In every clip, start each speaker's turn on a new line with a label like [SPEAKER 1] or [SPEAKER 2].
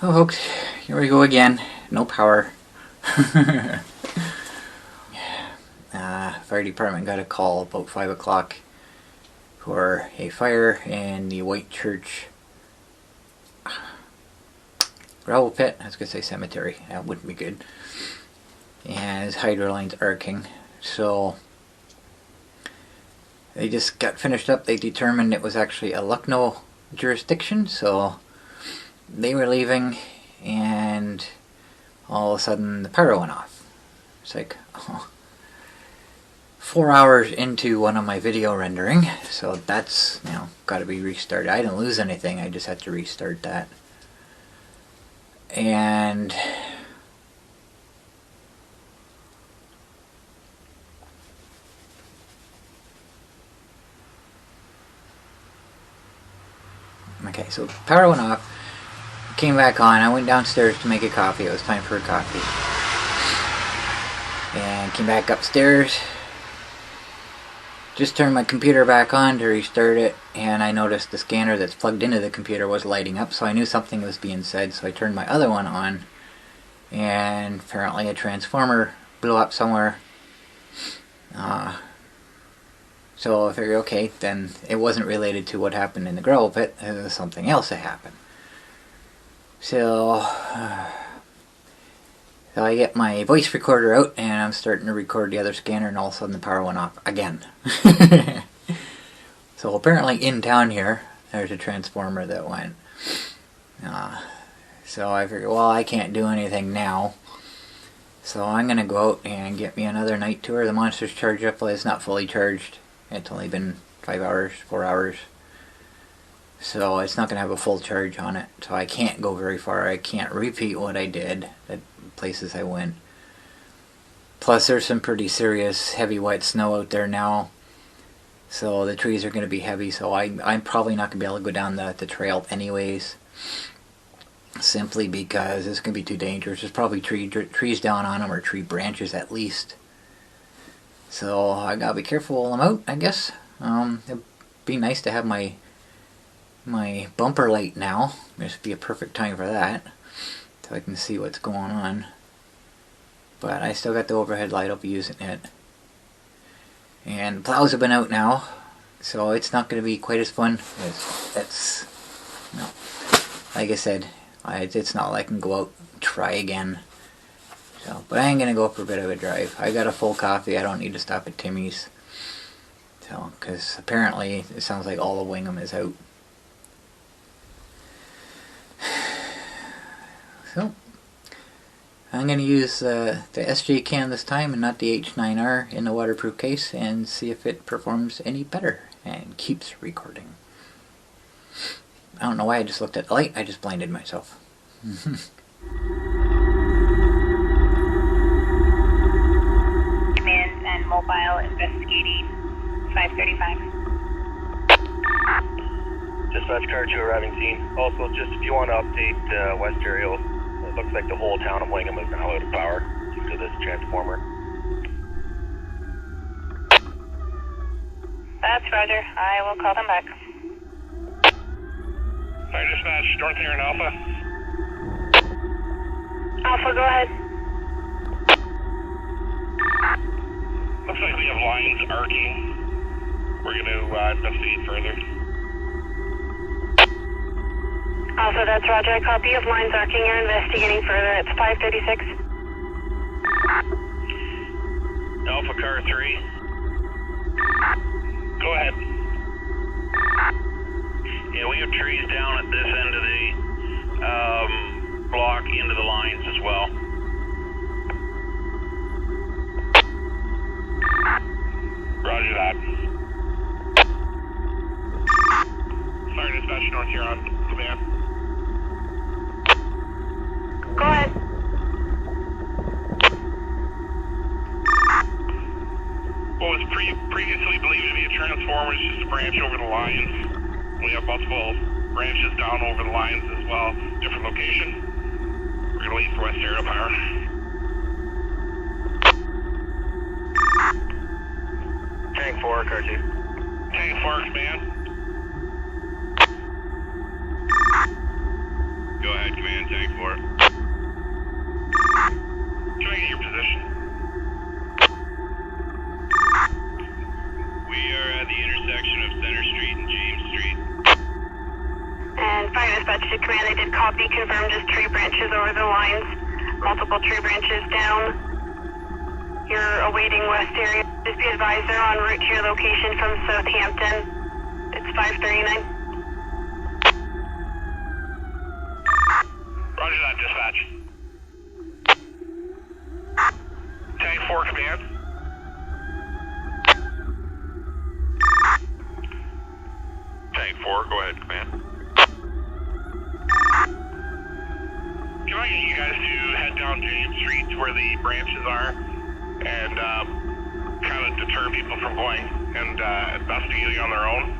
[SPEAKER 1] Oh folks, here we go again. No power. Fire department got a call about 5 o'clock for a fire in the White Church gravel pit. I was going to say cemetery. That wouldn't be good. And his hydro line's arcing. So they just got finished up. They determined it was actually a Lucknow jurisdiction. So they were leaving and all of a sudden the power went off. It's like, oh, 4 hours into one of my video rendering, so that's, got to be restarted. I didn't lose anything, I just had to restart that. And okay, so power went off, came back on. I went downstairs to make a coffee. It was time for a coffee, and came back upstairs. Just turned my computer back on to restart it, and I noticed the scanner that's plugged into the computer was lighting up, so I knew something was being said, so I turned my other one on, and apparently a transformer blew up somewhere. So I figured, okay, then it wasn't related to what happened in the gravel pit, it was something else that happened. So I get my voice recorder out and I'm starting to record the other scanner, and all of a sudden the power went off again. So apparently in town here there's a transformer that went. So I figured, well, I can't do anything now, so I'm going to go out and get me another night tour. The monster's charged up, but it's not fully charged. It's only been 5 hours, 4 hours. So it's not going to have a full charge on it. So I can't go very far. I can't repeat what I did at places I went. Plus there's some pretty serious heavy wet snow out there now. So the trees are going to be heavy. So I'm probably not going to be able to go down the trail anyways. Simply because it's going to be too dangerous. There's probably trees down on them, or tree branches at least. So I got to be careful while I'm out, I guess. It'd be nice to have my bumper light now. This would be a perfect time for that, so I can see what's going on. But I still got the overhead light, I'll be using it. And the plows have been out now, so it's not going to be quite as fun. Like I said, it's not like I can go out and try again. So, but I am going to go for a bit of a drive. I got a full coffee, I don't need to stop at Timmy's. So, because apparently it sounds like all of Wingham is out. So, I'm going to use the SJ can this time and not the H9R in the waterproof case, and see if it performs any better and keeps recording. I don't know why I just looked at the light, I just blinded myself.
[SPEAKER 2] Command and mobile investigating 535.
[SPEAKER 3] Dispatch car 2 arriving scene. Also, just if you want to update West Aerial, it looks like the whole town of Wingham is now out of power due to this transformer.
[SPEAKER 2] That's Roger. I will call them back.
[SPEAKER 3] Fire dispatch, North Huron Alpha.
[SPEAKER 2] Alpha, go ahead.
[SPEAKER 3] Looks like we have lines arcing. We're going to investigate further.
[SPEAKER 2] Alpha, that's Roger. I copy. You have lines arcing. You're investigating further. It's 536.
[SPEAKER 3] Alpha car 3. Go ahead. Yeah, we have trees down at this end of the block into the lines as well. Roger that. Fire dispatch, North Huron, command.
[SPEAKER 2] Go ahead.
[SPEAKER 3] What was previously believed to be a transformer is just a branch over the lines. We have multiple branches down over the lines as well. Different location. We're going to leave for West Aerial Power. Tank 4, car 2. Tank 4, command. Go ahead, Command, tank 4. Can I get your position? We are at the intersection of Center Street and James Street.
[SPEAKER 2] And fire dispatch to command, I did copy, confirm just tree branches over the lines. Multiple tree branches down. You're awaiting west area. Just be advised they're en route to your location from Southampton. It's 5:39.
[SPEAKER 3] Roger that, dispatch. Tank 4, command. Tank 4, go ahead, command. Can I get you guys to head down James Street to where the branches are and kind of deter people from going and investigating on their own?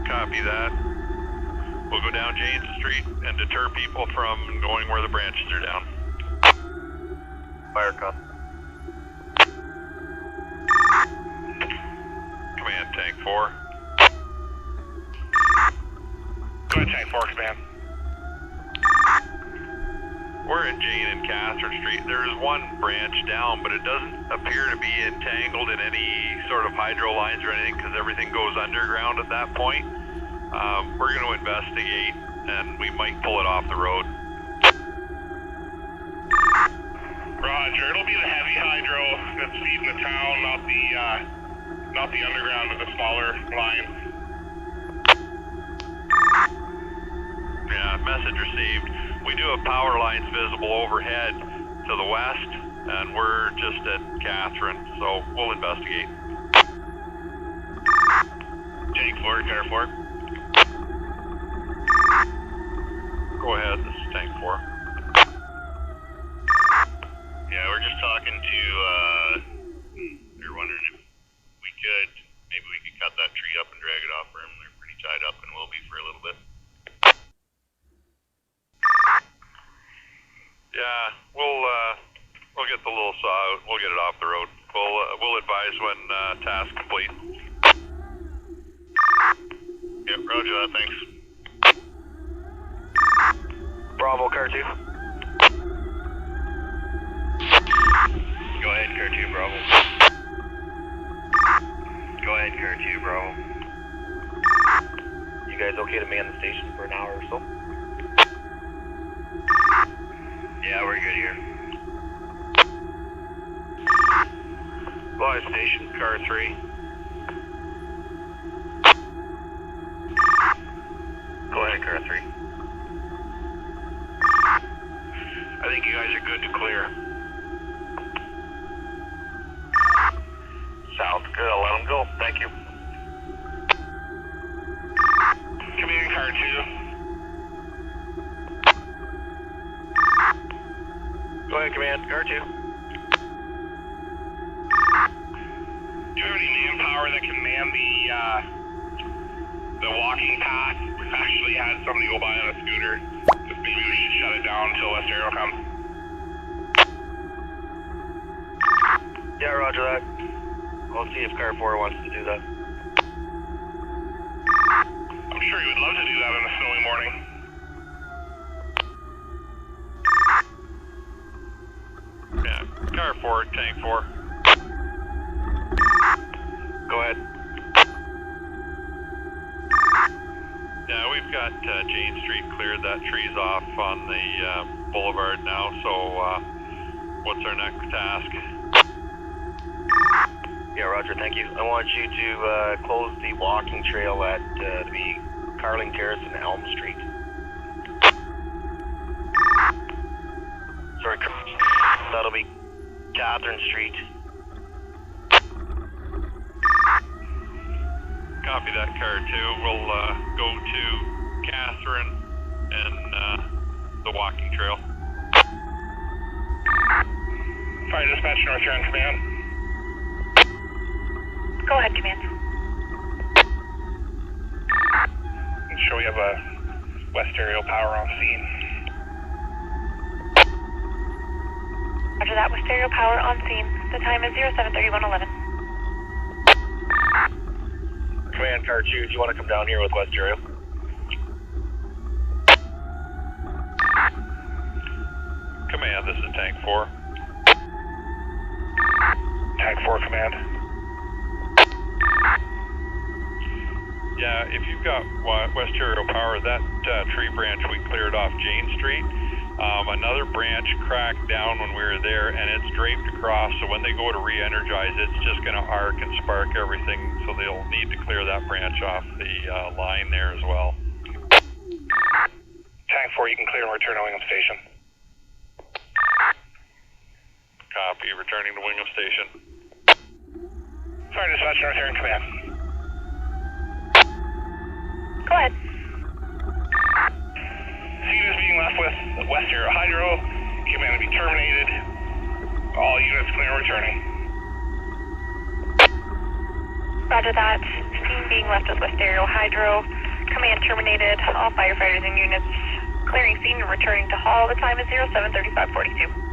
[SPEAKER 3] Copy that. We'll go down James Street and deter people from going where the branches are down. Fire cop. Command, tank 4. Go ahead, tank 4, command. We're in Jane and Catherine Street. There's one branch down, but it doesn't appear to be entangled in any sort of hydro lines or anything because everything goes underground at that point. We're going to investigate and we might pull it off the road. Roger, it'll be the heavy hydro that's feeding the town, not the underground with the smaller lines. Yeah, message received. We do have power lines visible overhead to the west, and we're just at Catherine, so we'll investigate. Tank 4, car 4. Go ahead, this is tank 4. Yeah, we're just talking to, we were wondering if we could, maybe we could cut that tree up and drag it off for him. They're pretty tied up and will be for a little bit. Yeah, we'll get the little saw out. We'll get it off the road. We'll advise when task complete. Yep, roger that. Thanks. Bravo, car 2. Go ahead, car 2, Bravo. Go ahead, car 2, Bravo. You guys okay to man the station for an hour or so? Yeah, we're good here. Live station, car 3. Go ahead, car 3. I think you guys are good to clear. Sounds good, I'll let them go. Thank you. Come in, car 2. Go ahead, command, car 2. Do you have any manpower that can man the walking path? We've actually had somebody go by on a scooter. Just maybe we should shut it down until West Arrow comes. Yeah, roger that. I'll see if car 4 wants to do that. I'm sure he would love to do that on a snowy morning. Yeah, car 4, tank 4. Go ahead. Yeah, we've got Jane Street cleared. That tree's off on the boulevard now, so what's our next task? Yeah, roger, thank you. I want you to close the walking trail at the Carling Terrace and Elm Street. Sorry, that'll be Catherine Street. Copy that, car 2. We'll go to Catherine and the walking trail. Fire dispatch, North Huron command.
[SPEAKER 2] Go ahead, command.
[SPEAKER 3] I'm sure we have a West Stereo power on scene.
[SPEAKER 2] After that, with stereo power on scene. The time is 07:31:11.
[SPEAKER 3] Command Car 2, do you want to come down here with West Area? Command, this is Tank 4. Tank 4, Command. Yeah, if you've got West Area Power, that tree branch we cleared off Jane Street, another branch cracked down when we were there, and it's draped across, so when they go to re-energize, it's just going to arc and spark everything, so they'll need to clear that branch off the line there as well. Tank 4, you can clear and return to Wingham Station. Copy, returning to Wingham Station. Sorry, dispatch, North Area Command.
[SPEAKER 2] Go ahead.
[SPEAKER 3] Scene is being left with West Area Hydro. Command to be terminated. All units clear and returning.
[SPEAKER 2] Roger that. Scene being left with West Area Hydro. Command terminated. All firefighters and units clearing scene and returning to hall. The time is 07:35:42.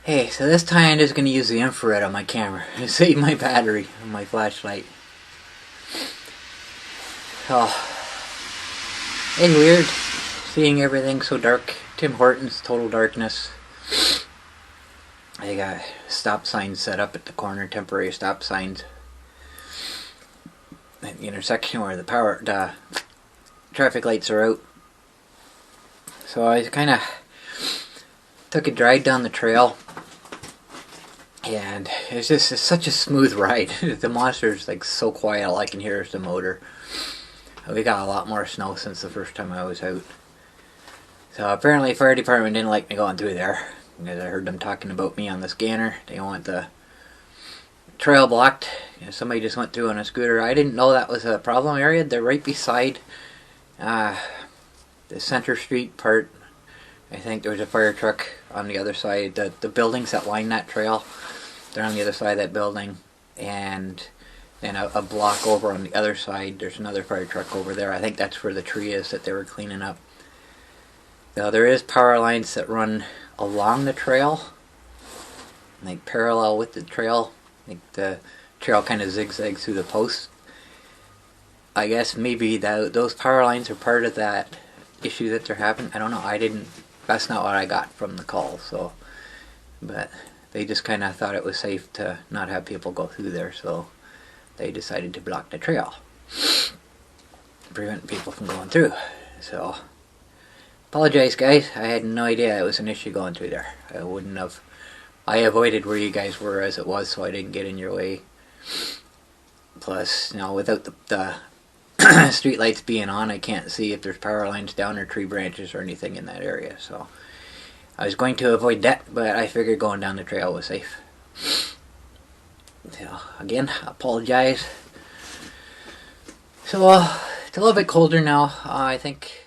[SPEAKER 1] Hey, so this time I'm just going to use the infrared on my camera to save my battery on my flashlight. Oh, it's weird seeing everything so dark. Tim Hortons, Total Darkness. They got stop signs set up at the corner, temporary stop signs at the intersection where the traffic lights are out. So I kind of took a drive down the trail, and it's such a smooth ride. The monster's like so quiet, all I can hear is the motor. We got a lot more snow since the first time I was out. So apparently fire department didn't like me going through there, because I heard them talking about me on the scanner. They don't want the trail blocked. Somebody just went through on a scooter. I didn't know that was a problem area. They're right beside the Center Street part. I think there was a fire truck on the other side. The buildings that line that trail, they're on the other side of that building. And then a block over on the other side, there's another fire truck over there. I think that's where the tree is that they were cleaning up. Now there is power lines that run along the trail, like parallel with the trail. Like the trail kind of zigzags through the posts. I guess maybe those power lines are part of that issue that they're having. I don't know. That's not what I got from the call. So, but they just kind of thought it was safe to not have people go through there, so they decided to block the trail, prevent people from going through. So, apologize, guys. I had no idea it was an issue going through there. I avoided where you guys were as it was, so I didn't get in your way. Plus, without the street lights being on, I can't see if there's power lines down or tree branches or anything in that area. So I was going to avoid that, but I figured going down the trail was safe. So again, I apologize. So it's a little bit colder now. I think